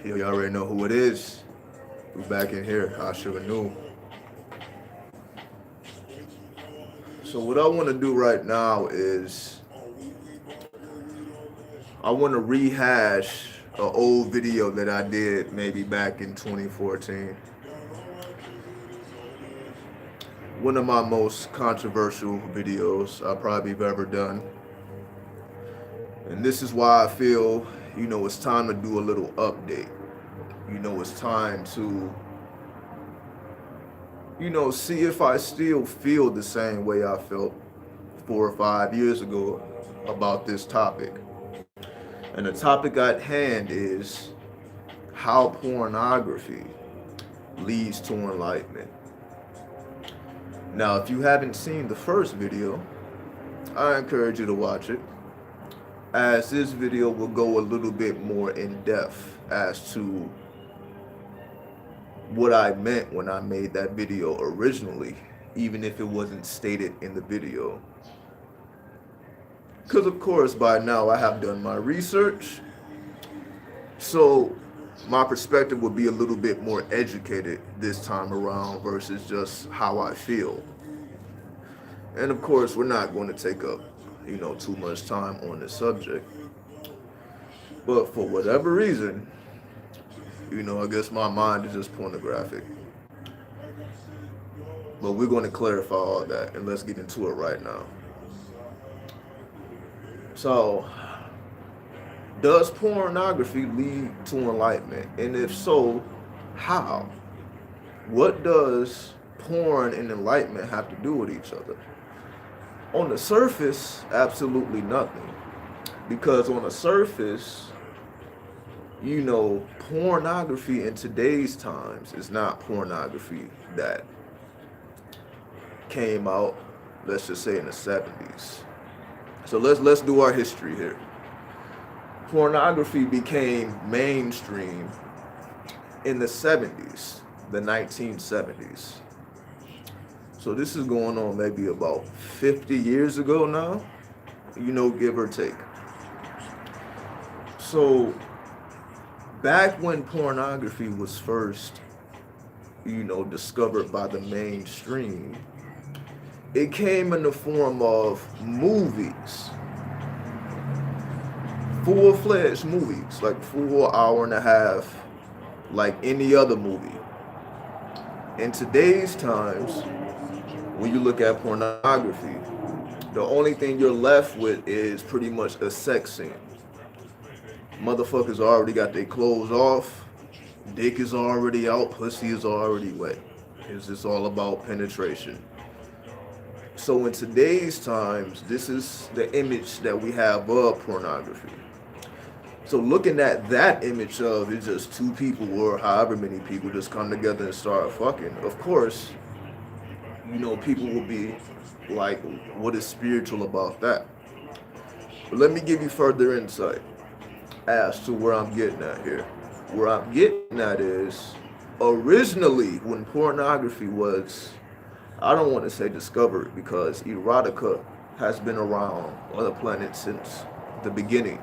Yo, y'all already know who it is. We back in here, Asha Renu. So what I want to do right now is I want to rehash an old video that I did maybe back in 2014. One of my most controversial videos I probably have ever done. And this is why I feel, it's time to do a little update. It's time to see if I still feel the same way I felt 4 or 5 years ago about this topic. And the topic at hand is how pornography leads to enlightenment. Now, if you haven't seen the first video, I encourage you to watch it, as this video will go a little bit more in depth as to what I meant when I made that video originally, even if it wasn't stated in the video. Because of course by now I have done my research, so my perspective would be a little bit more educated this time around versus just how I feel. And of course we're not going to take up too much time on this subject, but for whatever reason, I guess my mind is just pornographic. But we're going to clarify all that, and let's get into it right now. So, does pornography lead to enlightenment? And if so, how? What does porn and enlightenment have to do with each other? On the surface, absolutely nothing. Because on the surface, pornography in today's times is not pornography that came out, let's just say, in the 70s. So let's do our history here. Pornography became mainstream in the 70s, the 1970s. So this is going on maybe about 50 years ago now, give or take. So back when pornography was first, discovered by the mainstream, it came in the form of movies. Full-fledged movies, like full hour and a half, like any other movie. In today's times, when you look at pornography, the only thing you're left with is pretty much a sex scene. Motherfuckers already got their clothes off, dick is already out, pussy is already wet. It's just all about penetration. So in today's times, this is the image that we have of pornography. So looking at that image of it's just two people or however many people just come together and start fucking, of course, people will be like, what is spiritual about that? But let me give you further insight as to where I'm getting at here. Where I'm getting at is, originally when pornography was, I don't want to say discovered, because erotica has been around on the planet since the beginning.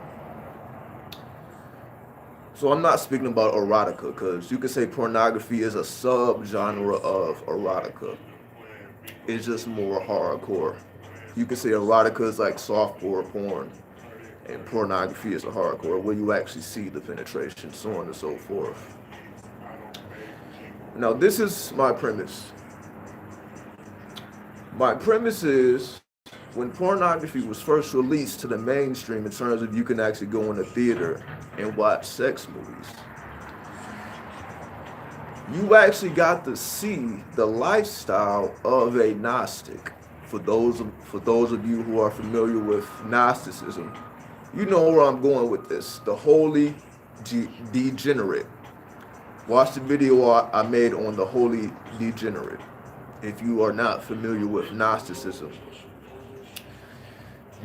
So I'm not speaking about erotica, because you could say pornography is a sub-genre of erotica. It's just more hardcore. You could say erotica is like softcore porn, and pornography is a hardcore, where you actually see the penetration, so on and so forth. Now this is my premise. My premise is, when pornography was first released to the mainstream in terms of you can actually go in a theater and watch sex movies, you actually got to see the lifestyle of a Gnostic. For those of you who are familiar with Gnosticism, you know where I'm going with this. The holy degenerate. Watch the video I made on the holy degenerate if you are not familiar with Gnosticism.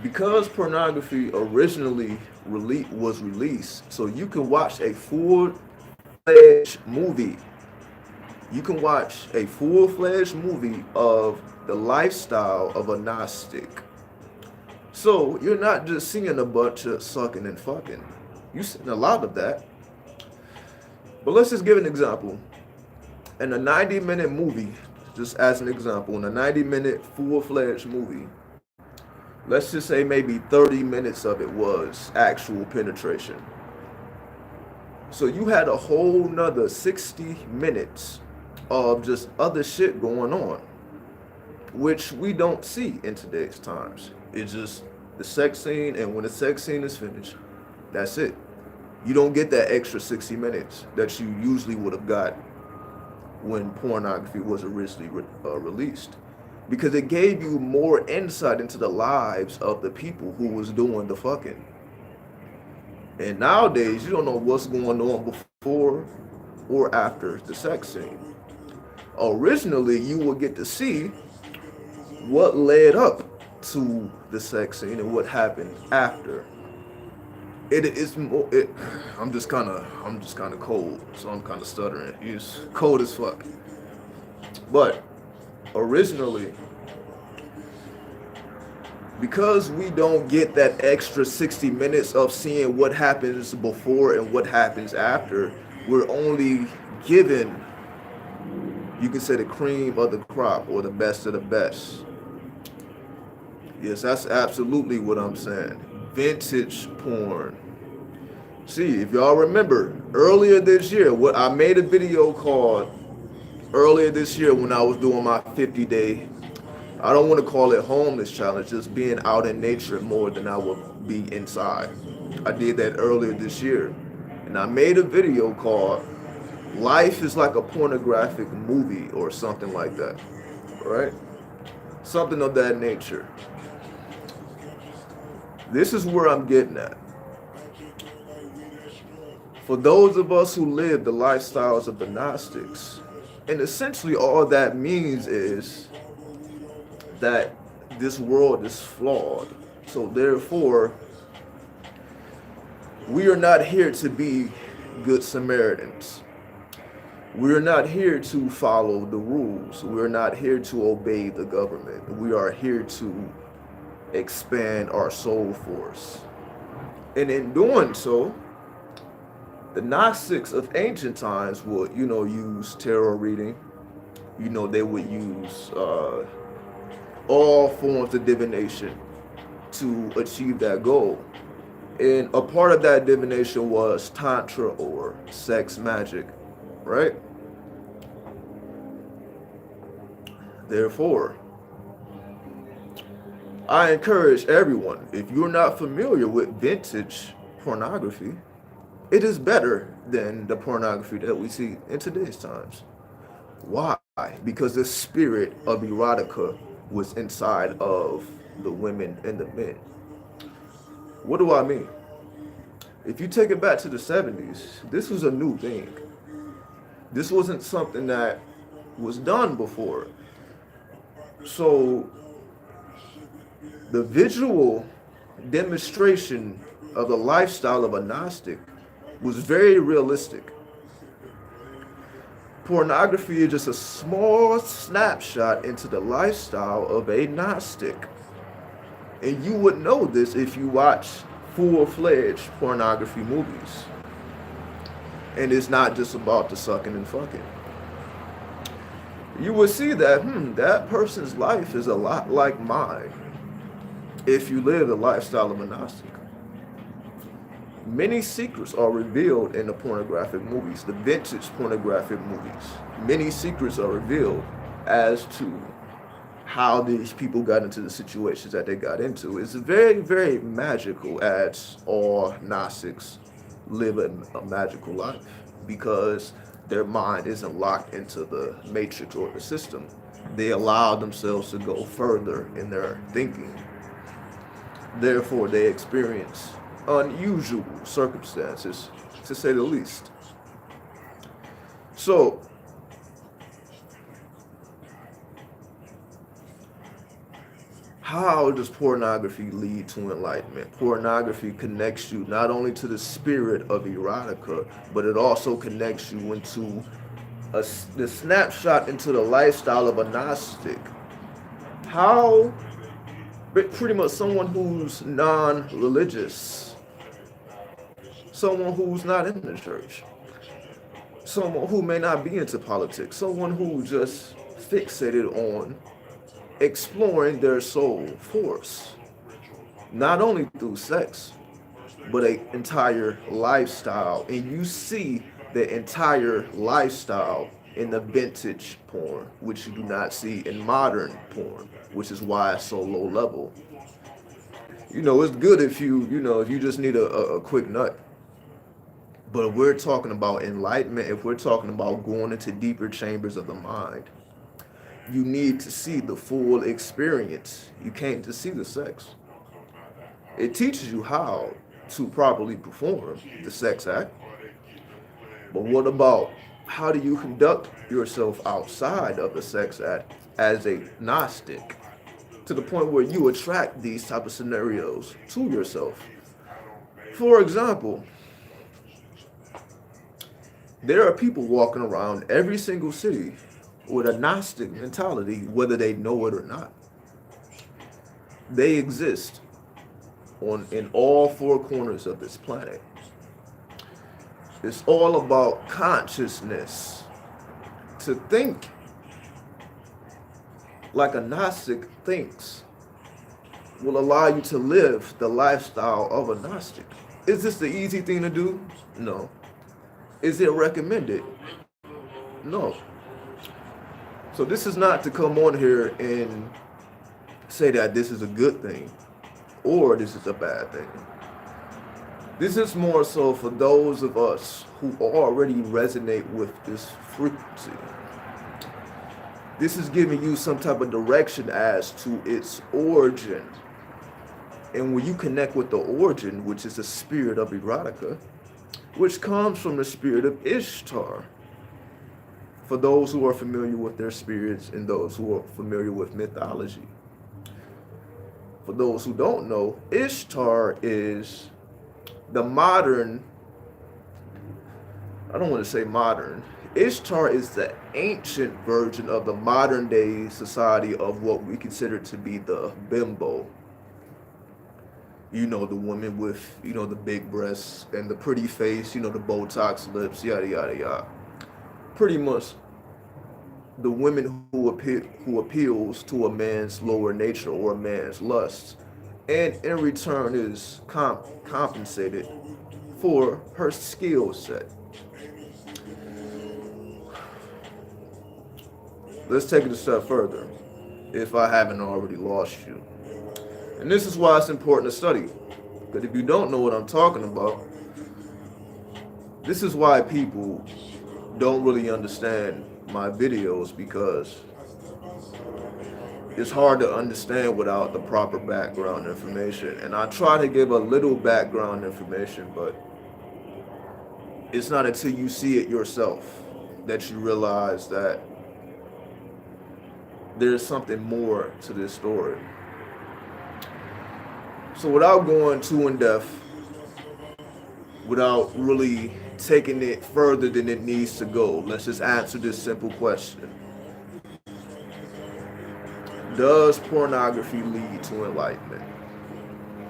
Because pornography originally was released, so you can watch a full-fledged movie. You can watch a full-fledged movie of the lifestyle of a Gnostic. So you're not just seeing a bunch of sucking and fucking. You're seeing a lot of that. But let's just give an example. In a 90-minute movie, just as an example, in a 90-minute full-fledged movie, let's just say maybe 30 minutes of it was actual penetration. So you had a whole nother 60 minutes of just other shit going on, which we don't see in today's times. It's just the sex scene, and when the sex scene is finished, that's it. You don't get that extra 60 minutes that you usually would have got when pornography was originally released, because it gave you more insight into the lives of the people who was doing the fucking. And nowadays, you don't know what's going on before or after the sex scene. Originally, you would get to see what led up to the sex scene and what happened after. It is more. I'm just kind of cold, so I'm kind of stuttering. It's cold as fuck. But originally, because we don't get that extra 60 minutes of seeing what happens before and what happens after, we're only given, you can say, the cream of the crop or the best of the best. Yes, that's absolutely what I'm saying. Vintage porn. See, if y'all remember, earlier this year, I made a video called earlier this year when I was doing my 50-day, I don't want to call it homeless challenge, just being out in nature more than I would be inside. I did that earlier this year. And I made a video called Life is Like a Pornographic Movie or something like that. Right? Something of that nature. This is where I'm getting at. For those of us who live the lifestyles of the Gnostics, and essentially all that means is that this world is flawed. So therefore, we are not here to be good Samaritans. We're not here to follow the rules. We're not here to obey the government. We are here to expand our soul force. And in doing so, the Gnostics of ancient times would, use tarot reading. They would use all forms of divination to achieve that goal. And a part of that divination was Tantra or sex magic, right? Therefore, I encourage everyone, if you're not familiar with vintage pornography, it is better than the pornography that we see in today's times. Why? Because the spirit of erotica was inside of the women and the men. What do I mean? If you take it back to the 70s, this was a new thing. This wasn't something that was done before. So the visual demonstration of the lifestyle of a Gnostic was very realistic. Pornography is just a small snapshot into the lifestyle of a Gnostic. And you would know this if you watch full-fledged pornography movies. And it's not just about the sucking and fucking. You would see that, that person's life is a lot like mine if you live the lifestyle of a Gnostic. Many secrets are revealed in the pornographic movies, the vintage pornographic movies. Many secrets are revealed as to how these people got into the situations that they got into. It's very, very magical, as all Gnostics live a magical life because their mind isn't locked into the matrix or the system. They allow themselves to go further in their thinking. Therefore, they experience unusual circumstances, to say the least. So, how does pornography lead to enlightenment? Pornography connects you not only to the spirit of erotica, but it also connects you into the snapshot into the lifestyle of a Gnostic. How, pretty much someone who's non-religious, someone who's not in the church, someone who may not be into politics, someone who just fixated on exploring their soul force, not only through sex, but an entire lifestyle. And you see the entire lifestyle in the vintage porn, which you do not see in modern porn, which is why it's so low level. It's good if if you just need a quick nut. But if we're talking about enlightenment, if we're talking about going into deeper chambers of the mind, you need to see the full experience. You can't just see the sex. It teaches you how to properly perform the sex act. But what about how do you conduct yourself outside of the sex act as a Gnostic to the point where you attract these type of scenarios to yourself? For example, there are people walking around every single city with a Gnostic mentality, whether they know it or not. They exist in all four corners of this planet. It's all about consciousness. To think like a Gnostic thinks will allow you to live the lifestyle of a Gnostic. Is this the easy thing to do? No. Is it recommended? No. So this is not to come on here and say that this is a good thing or this is a bad thing. This is more so for those of us who already resonate with this frequency. This is giving you some type of direction as to its origin. And when you connect with the origin, which is the spirit of erotica, which comes from the spirit of Ishtar. For those who are familiar with their spirits and those who are familiar with mythology. For those who don't know, Ishtar is the modern, I don't want to say modern, Ishtar is the ancient version of the modern day society of what we consider to be the bimbo. The women with, the big breasts and the pretty face, the Botox lips, yada, yada, yada. Pretty much the women who appeals to a man's lower nature or a man's lust, and in return is compensated for her skill set. Let's take it a step further, if I haven't already lost you. And this is why it's important to study. Because if you don't know what I'm talking about, this is why people don't really understand my videos, because it's hard to understand without the proper background information. And I try to give a little background information, but it's not until you see it yourself that you realize that there's something more to this story. So without going too in depth, without really taking it further than it needs to go, let's just answer this simple question. Does pornography lead to enlightenment?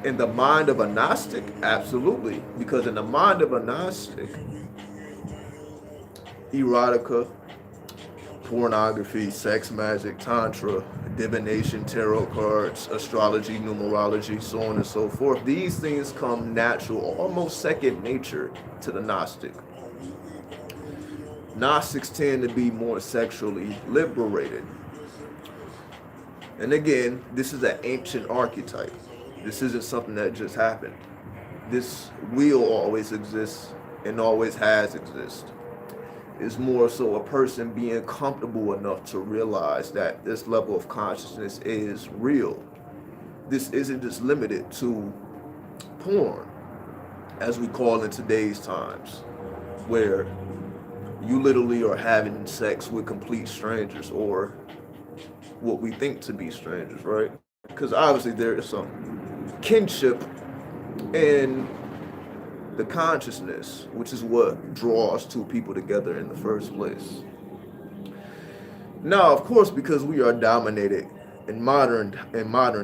In the mind of a Gnostic, absolutely. Because in the mind of a Gnostic, erotica, pornography, sex magic, tantra, divination, tarot cards, astrology, numerology, so on and so forth. These things come natural, almost second nature to the Gnostic. Gnostics tend to be more sexually liberated. And again, this is an ancient archetype. This isn't something that just happened. This will always exist and always has existed. It's more so a person being comfortable enough to realize that this level of consciousness is real. This isn't just limited to porn, as we call in today's times, where you literally are having sex with complete strangers, or what we think to be strangers, right? Because obviously there is some kinship in the consciousness, which is what draws two people together in the first place. Now, of course, because we are dominated in modern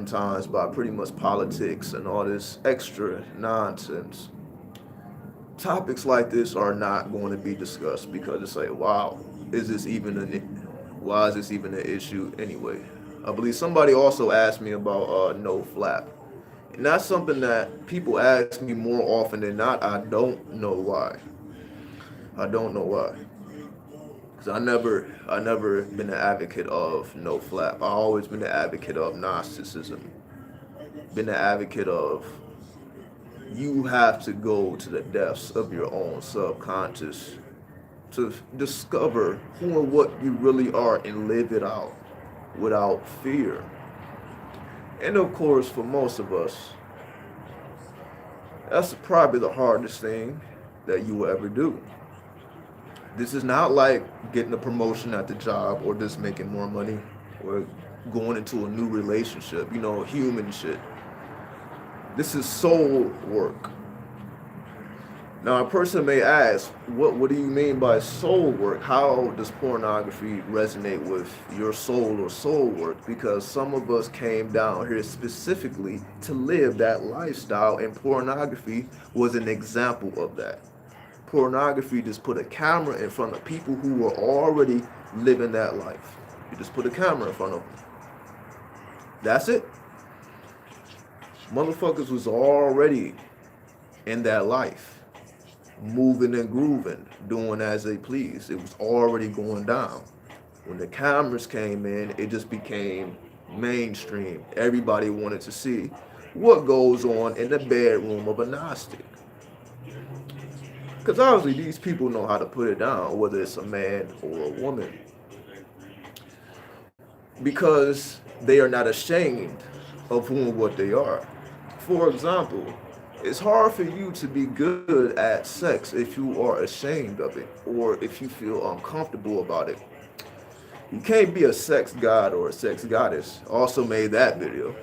times by pretty much politics and all this extra nonsense, topics like this are not going to be discussed because it's like, wow, is this even why is this even an issue anyway? I believe somebody also asked me about no flap. And that's something that people ask me more often than not. I don't know why. I don't know why. Because I never been an advocate of no flap. I always been an advocate of Gnosticism. Been an advocate of you have to go to the depths of your own subconscious to discover who and what you really are and live it out without fear. And of course, for most of us, that's probably the hardest thing that you will ever do. This is not like getting a promotion at the job or just making more money or going into a new relationship, human shit. This is soul work. Now, a person may ask, what do you mean by soul work? How does pornography resonate with your soul or soul work? Because some of us came down here specifically to live that lifestyle, and pornography was an example of that. Pornography just put a camera in front of people who were already living that life. You just put a camera in front of them. That's it. Motherfuckers was already in that life, moving and grooving, doing as they please. It was already going down. When the cameras came in, it just became mainstream. Everybody wanted to see what goes on in the bedroom of a Gnostic. Because obviously these people know how to put it down, whether it's a man or a woman. Because they are not ashamed of who and what they are. For example, it's hard for you to be good at sex if you are ashamed of it or if you feel uncomfortable about it. You can't be a sex god or a sex goddess. I also made that video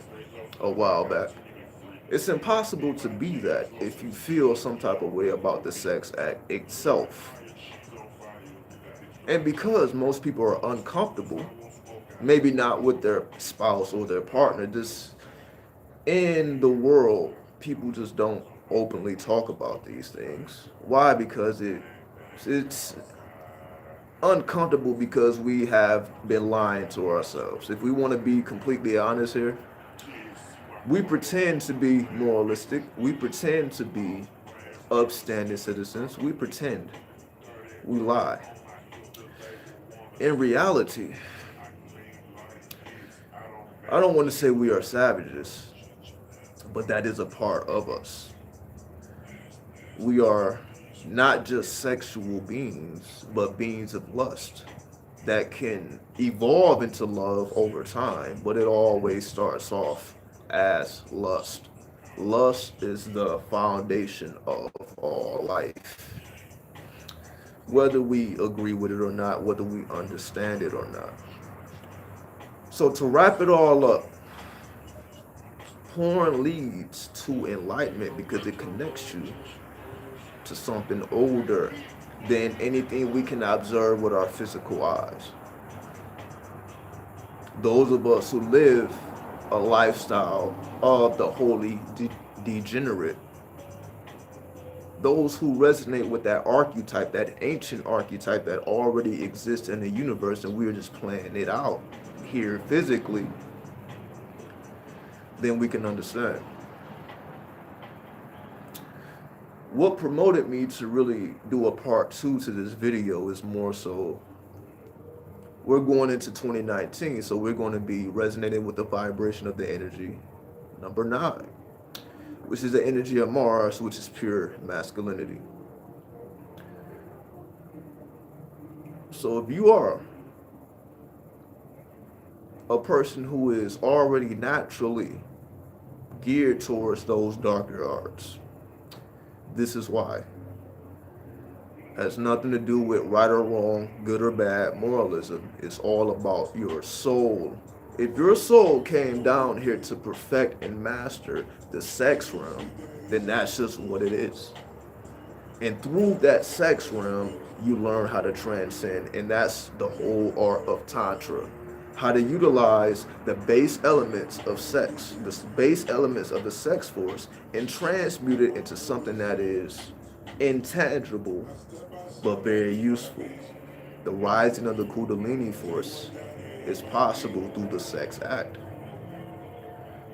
a while back. It's impossible to be that if you feel some type of way about the sex act itself. And because most people are uncomfortable, maybe not with their spouse or their partner, just in the world, people just don't openly talk about these things. Why? Because it's uncomfortable because we have been lying to ourselves. If we want to be completely honest here, we pretend to be moralistic. We pretend to be upstanding citizens. We pretend. We lie. In reality, I don't want to say we are savages, but that is a part of us. We are not just sexual beings, but beings of lust that can evolve into love over time, but it always starts off as lust. Lust is the foundation of all life. Whether we agree with it or not, whether we understand it or not. So to wrap it all up, porn leads to enlightenment because it connects you to something older than anything we can observe with our physical eyes. Those of us who live a lifestyle of the holy degenerate, those who resonate with that archetype, that ancient archetype that already exists in the universe and we're just playing it out here physically, then we can understand. What promoted me to really do a part 2 to this video is more so we're going into 2019, so we're going to be resonating with the vibration of the energy number 9, which is the energy of Mars, which is pure masculinity. So if you are a person who is already naturally geared towards those darker arts, this is why. Has nothing to do with right or wrong, good or bad moralism. It's all about your soul. If your soul came down here to perfect and master the sex realm, then that's just what it is. And through that sex realm, you learn how to transcend. And that's the whole art of Tantra. How to utilize the base elements of sex, the base elements of the sex force, and transmute it into something that is intangible but very useful. The rising of the Kundalini force is possible through the sex act.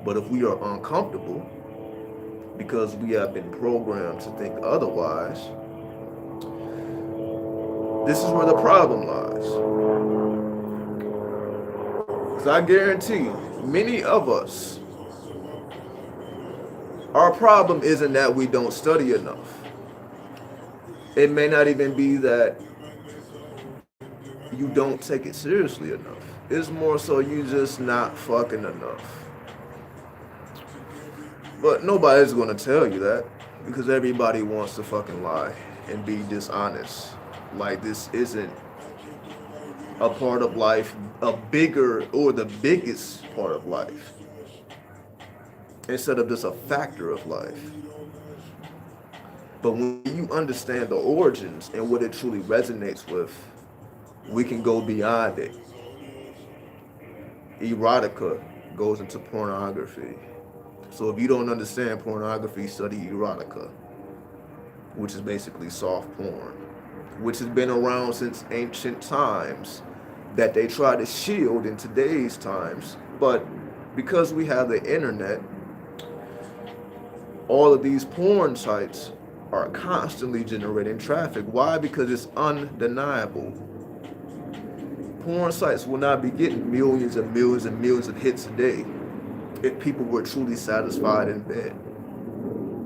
But if we are uncomfortable because we have been programmed to think otherwise, this is where the problem lies. Because I guarantee many of us, our problem isn't that we don't study enough. It may not even be that you don't take it seriously enough. It's more so you just not fucking enough. But nobody's gonna tell you that because everybody wants to fucking lie and be dishonest. Like this isn't a part of life, a bigger or the biggest part of life, instead of just a factor of life. But when you understand the origins and what it truly resonates with, we can go beyond it. Erotica goes into pornography. So if you don't understand pornography, study erotica, which is basically soft porn, which has been around since ancient times, that they try to shield in today's times. But because we have the internet, all of these porn sites are constantly generating traffic. Why? Because it's undeniable. Porn sites will not be getting millions and millions and millions of hits a day if people were truly satisfied in bed.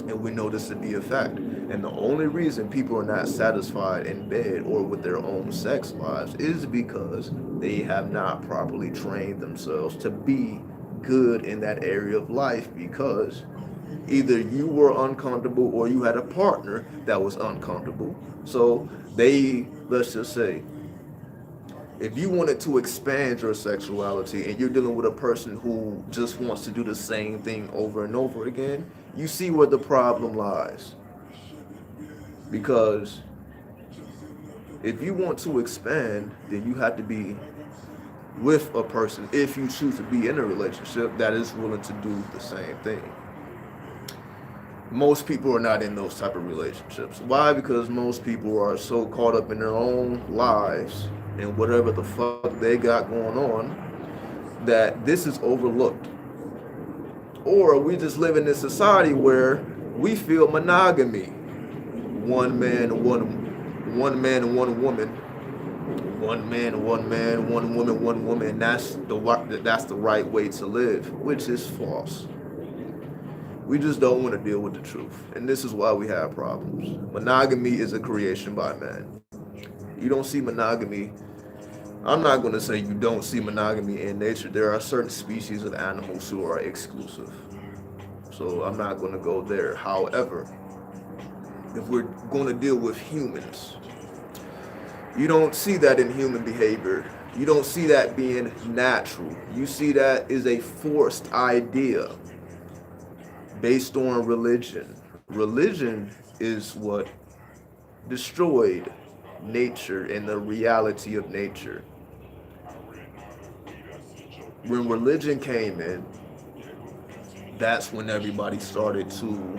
And we know this to be a fact. And the only reason people are not satisfied in bed or with their own sex lives is because they have not properly trained themselves to be good in that area of life, because either you were uncomfortable or you had a partner that was uncomfortable. So they, let's just say, if you wanted to expand your sexuality and you're dealing with a person who just wants to do the same thing over and over again, you see where the problem lies. Because if you want to expand, then you have to be with a person, if you choose to be in a relationship, that is willing to do the same thing. Most people are not in those type of relationships. Why? Because most people are so caught up in their own lives and whatever the fuck they got going on, that this is overlooked. Or we just live in this society where we feel monogamy. One man, one man and one woman. One man, one man, one woman, one woman. That's the right way to live, which is false. We just don't want to deal with the truth. And this is why we have problems. Monogamy is a creation by man. You don't see monogamy. I'm not going to say you don't see monogamy in nature. There are certain species of animals who are exclusive. So I'm not going to go there. However, if we're going to deal with humans, you don't see that in human behavior. You don't see that being natural. You see that is a forced idea based on religion. Religion is what destroyed nature and the reality of nature. When religion came in, that's when everybody started to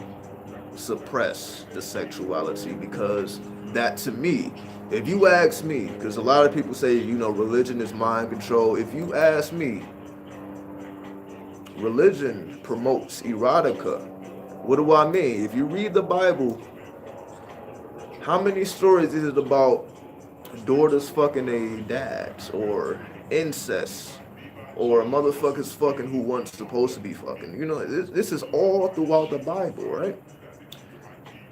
suppress the sexuality, because that, to me, if you ask me, because a lot of people say, religion is mind control. If you ask me, religion promotes erotica. What do I mean? If you read the Bible, how many stories is it about daughters fucking their dads, or incest, or motherfuckers fucking who weren't supposed to be fucking? This is all throughout the Bible, right?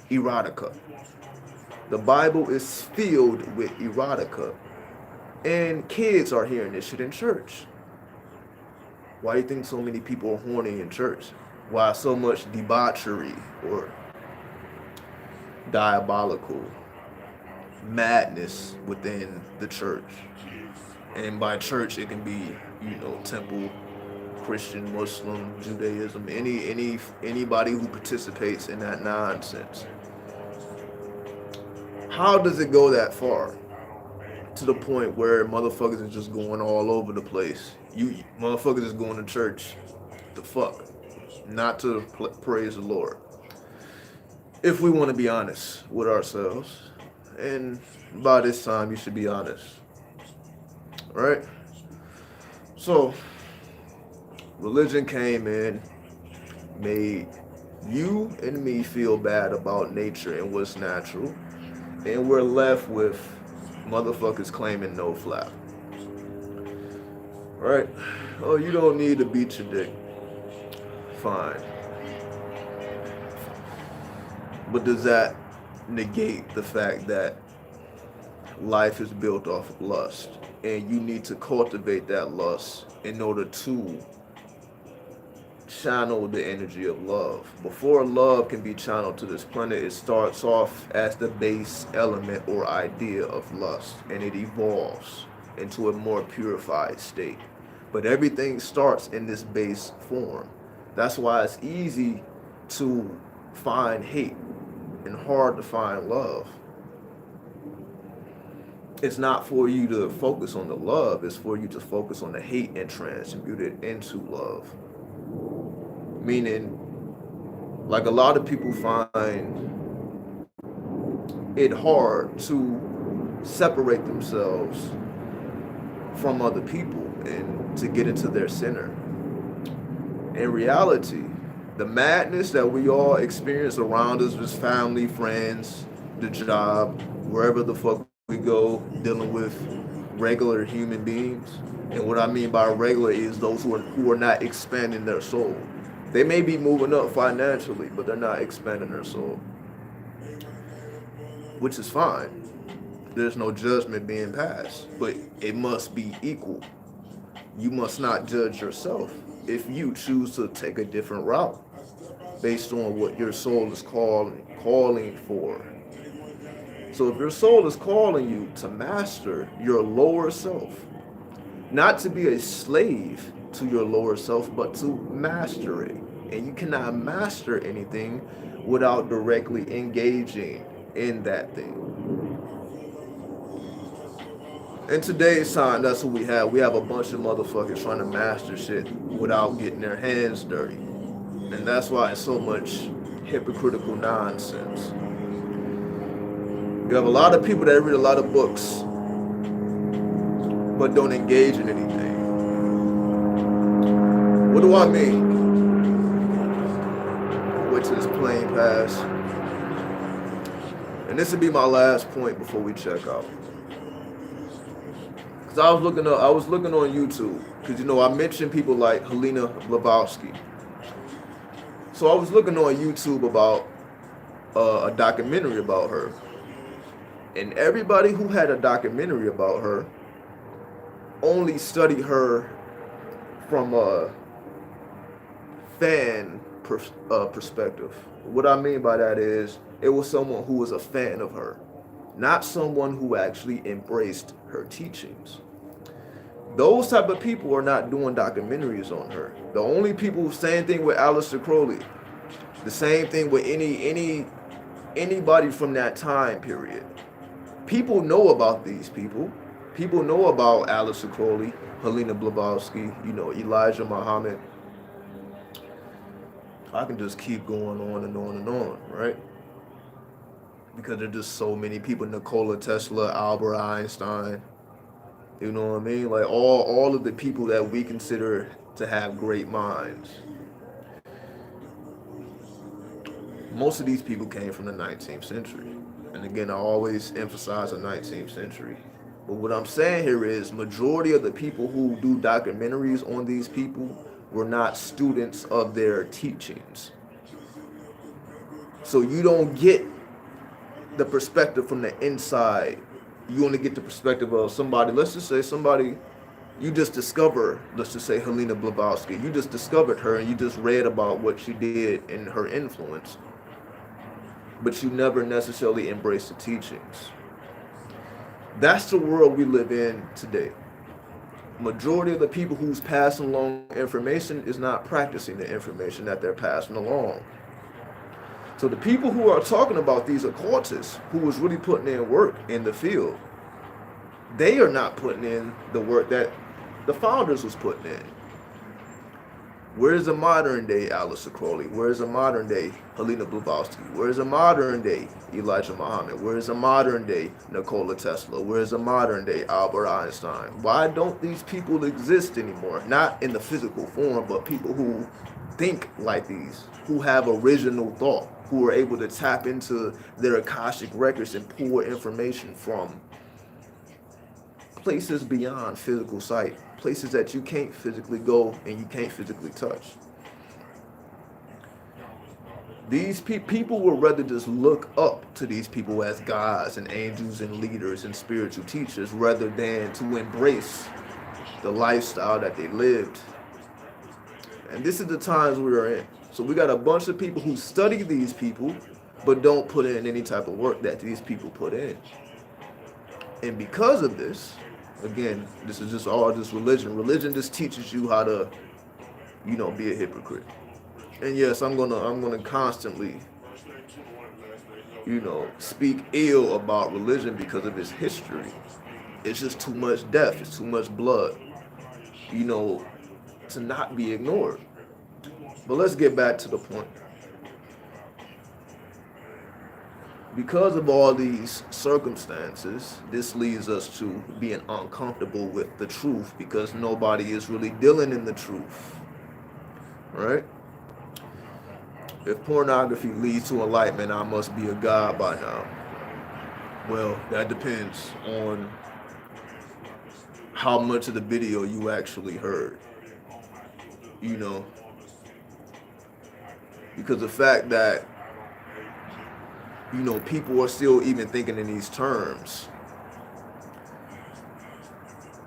Erotica. The Bible is filled with erotica. And kids are hearing this shit in church. Why do you think so many people are horny in church? Why so much debauchery or diabolical madness within the church? And by church, it can be, temple, Christian, Muslim, Judaism, anybody who participates in that nonsense. How does it go that far? To the point where motherfuckers is just going all over the place. You motherfuckers is going to church the fuck, not to praise the Lord. if we want to be honest with ourselves. And by this time, you should be honest, right? So, religion came in, made you and me feel bad about nature and what's natural, and we're left with motherfuckers claiming no flap, right? Oh, you don't need to beat your dick. Fine. But does that negate the fact that life is built off of lust? And you need to cultivate that lust in order to channel the energy of love. Before love can be channeled to this planet, it starts off as the base element or idea of lust, and it evolves into a more purified state. But everything starts in this base form. That's why it's easy to find hate and hard to find love. It's not for you to focus on the love, it's for you to focus on the hate and transmute it into love. Meaning, like, a lot of people find it hard to separate themselves from other people and to get into their center. In reality, the madness that we all experience around us with family, friends, the job, wherever the fuck we go, dealing with regular human beings. And what I mean by regular is those who are not expanding their soul. They may be moving up financially, but they're not expanding their soul, which is fine. There's no judgment being passed, but it must be equal. You must not judge yourself if you choose to take a different route based on what your soul is calling for. So if your soul is calling you to master your lower self, not to be a slave to your lower self, but to master it. And you cannot master anything without directly engaging in that thing. In today's time, that's what we have. We have a bunch of motherfuckers trying to master shit without getting their hands dirty. And that's why it's so much hypocritical nonsense. You have a lot of people that read a lot of books, but don't engage in anything. What do I mean? Which is plain past. And this would be my last point before we check out. Cause I was looking on YouTube, cause I mentioned people like Helena Blavatsky. So I was looking on YouTube about a documentary about her, and everybody who had a documentary about her only studied her from a fan perspective. What I mean by that is it was someone who was a fan of her, not someone who actually embraced her teachings. Those type of people are not doing documentaries on her. The only people, same thing with Aleister Crowley, the same thing with anybody from that time period. People know about these people. People know about Aleister Crowley, Helena Blavatsky, Elijah Muhammad. I can just keep going on and on and on, right? Because there's just so many people. Nikola Tesla, Albert Einstein. You know what I mean? Like all of the people that we consider to have great minds. Most of these people came from the 19th century. And again, I always emphasize the 19th century. But what I'm saying here is majority of the people who do documentaries on these people were not students of their teachings. So you don't get the perspective from the inside. You only get the perspective of somebody, let's just say somebody, you just discover, let's just say Helena Blavatsky, you just discovered her and you just read about what she did and her influence, but you never necessarily embraced the teachings. That's the world we live in today. Majority of the people who's passing along information is not practicing the information that they're passing along. So the people who are talking about these occultists, who was really putting in work in the field, they are not putting in the work that the founders was putting in. Where's the modern day Aleister Crowley? Where's the modern day Helena Blavatsky? Where's the modern day Elijah Muhammad? Where's the modern day Nikola Tesla? Where's the modern day Albert Einstein? Why don't these people exist anymore? Not in the physical form, but people who think like these, who have original thought, who are able to tap into their Akashic records and pull information from places beyond physical sight, places that you can't physically go and you can't physically touch. These people would rather just look up to these people as gods and angels and leaders and spiritual teachers rather than to embrace the lifestyle that they lived. And this is the times we are in. So we got a bunch of people who study these people but don't put in any type of work that these people put in. And because of this, again, this is just all just religion. Religion just teaches you how to, be a hypocrite. And yes, I'm gonna constantly, speak ill about religion because of its history. It's just too much death. It's too much blood, to not be ignored. But let's get back to the point. Because of all these circumstances, this leads us to being uncomfortable with the truth because nobody is really dealing in the truth, right? If pornography leads to enlightenment, I must be a god by now. Well, that depends on how much of the video you actually heard, because the fact that people are still even thinking in these terms.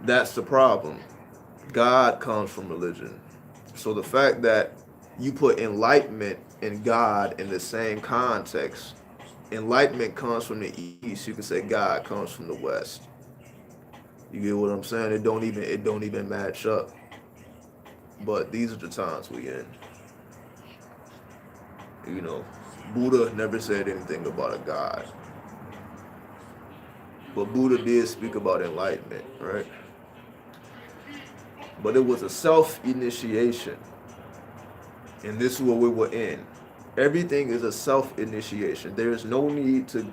That's the problem. God comes from religion. So the fact that you put enlightenment and God in the same context, enlightenment comes from the East, you can say God comes from the West. You get what I'm saying? It don't even match up. But these are the times we in. Buddha never said anything about a God. But Buddha did speak about enlightenment, right? But it was a self-initiation. And this is what we were in. Everything is a self-initiation. There is no need to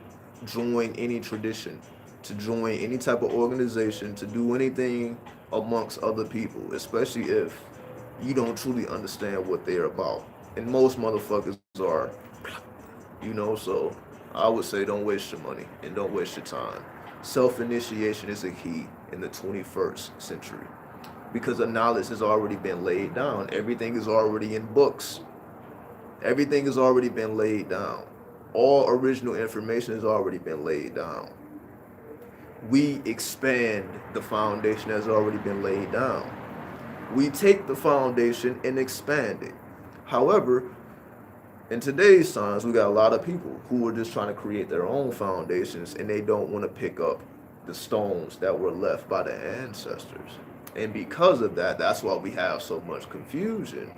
join any tradition, to join any type of organization, to do anything amongst other people, especially if you don't truly understand what they're about. And most motherfuckers are. So I would say don't waste your money and don't waste your time. Self-initiation is a key in the 21st century because the knowledge has already been laid down. Everything is already in books. Everything has already been laid down. All original information has already been laid down. We expand the foundation that's already been laid down. We take the foundation and expand it. However, in today's times, we got a lot of people who are just trying to create their own foundations and they don't want to pick up the stones that were left by the ancestors. And because of that, that's why we have so much confusion.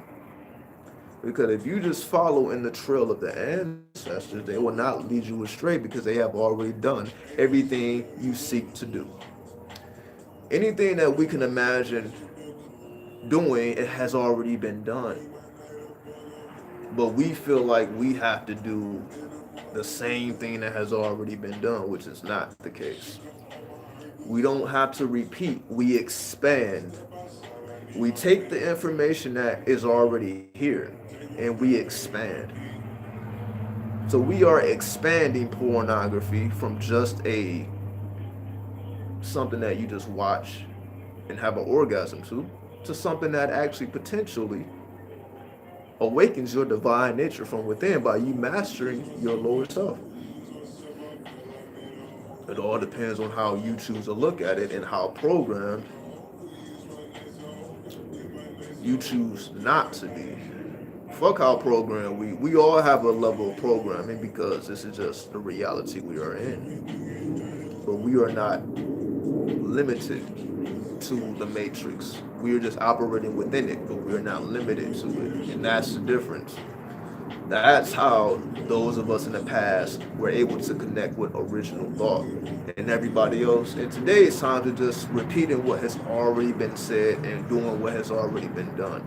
Because if you just follow in the trail of the ancestors, they will not lead you astray because they have already done everything you seek to do. Anything that we can imagine doing, it has already been done. But we feel like we have to do the same thing that has already been done, which is not the case. We don't have to repeat. We expand. We take the information that is already here and we expand. So we are expanding pornography from just something that you just watch and have an orgasm to something that actually potentially awakens your divine nature from within by you mastering your lower self. It all depends on how you choose to look at it and how programmed you choose not to be. Fuck how programmed we all have a level of programming because this is just the reality we are in. But we are not limited to the matrix. We are just operating within it, but we are not limited to it. And that's the difference. That's how those of us in the past were able to connect with original thought. And everybody else in today's time to just repeating what has already been said and doing what has already been done.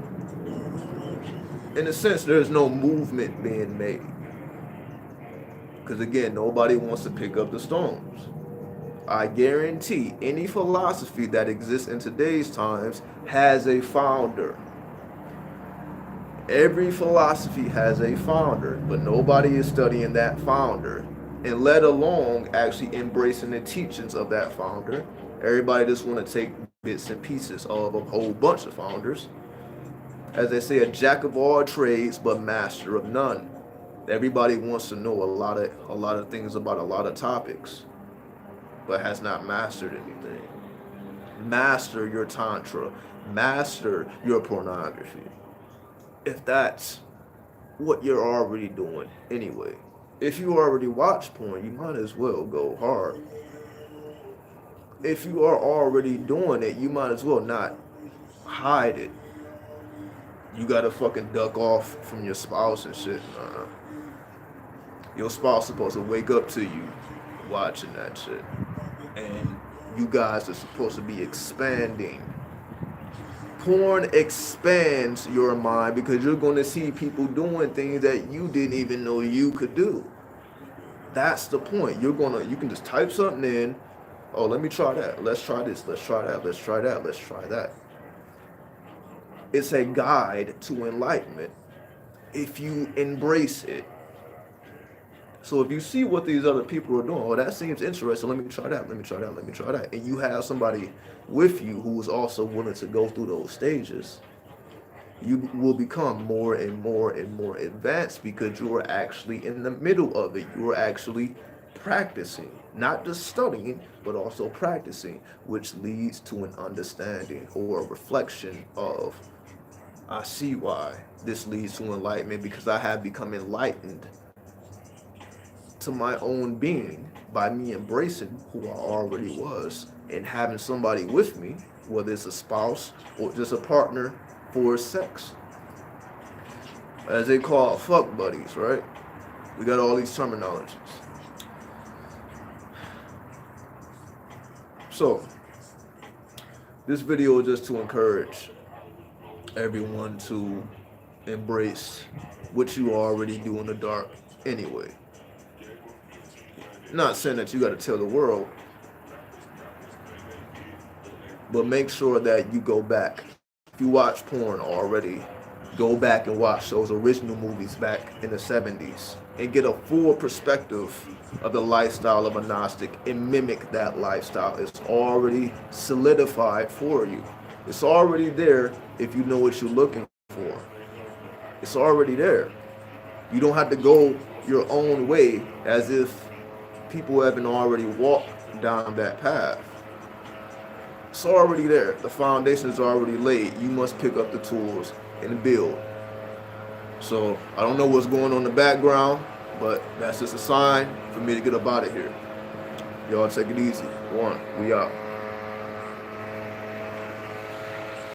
in a sense, there's no movement being made. Because again, nobody wants to pick up the stones. I guarantee any philosophy that exists in today's times has a founder. Every philosophy has a founder, but nobody is studying that founder, and let alone actually embracing the teachings of that founder. Everybody just want to take bits and pieces of a whole bunch of founders. As they say, a jack of all trades, but master of none. Everybody wants to know a lot of things about a lot of topics, but has not mastered anything. Master your tantra, master your pornography. If that's what you're already doing anyway. If you already watch porn, you might as well go hard. If you are already doing it, you might as well not hide it. You gotta fucking duck off from your spouse and shit. Your spouse supposed to wake up to you watching that shit. And you guys are supposed to be expanding. Porn expands your mind because you're going to see people doing things that you didn't even know you could do. That's the point. You can just type something in. Oh, let me try that. Let's try this. Let's try that. Let's try that. Let's try that. It's a guide to enlightenment if you embrace it. So if you see what these other people are doing, oh, that seems interesting, let me try that, let me try that, let me try that. And you have somebody with you who is also willing to go through those stages, you will become more and more and more advanced because you are actually in the middle of it. You are actually practicing, not just studying, but also practicing, which leads to an understanding or a reflection of, I see why this leads to enlightenment, because I have become enlightened to my own being by me embracing who I already was and having somebody with me, whether it's a spouse or just a partner for sex. As they call fuck buddies, right? We got all these terminologies. So, this video is just to encourage everyone to embrace what you already do in the dark anyway. Not saying that you got to tell the world, but make sure that you go back. If you watch porn already, go back and watch those original movies back in the 70s and get a full perspective of the lifestyle of a Gnostic and mimic that lifestyle. It's already solidified for you. It's already there if you know what you're looking for. It's already there. You don't have to go your own way as if people haven't already walked down that path. It's already there. The foundation is already laid. You must pick up the tools and build. So I don't know what's going on in the background, but that's just a sign for me to get up out of here. Y'all take it easy. One, we out.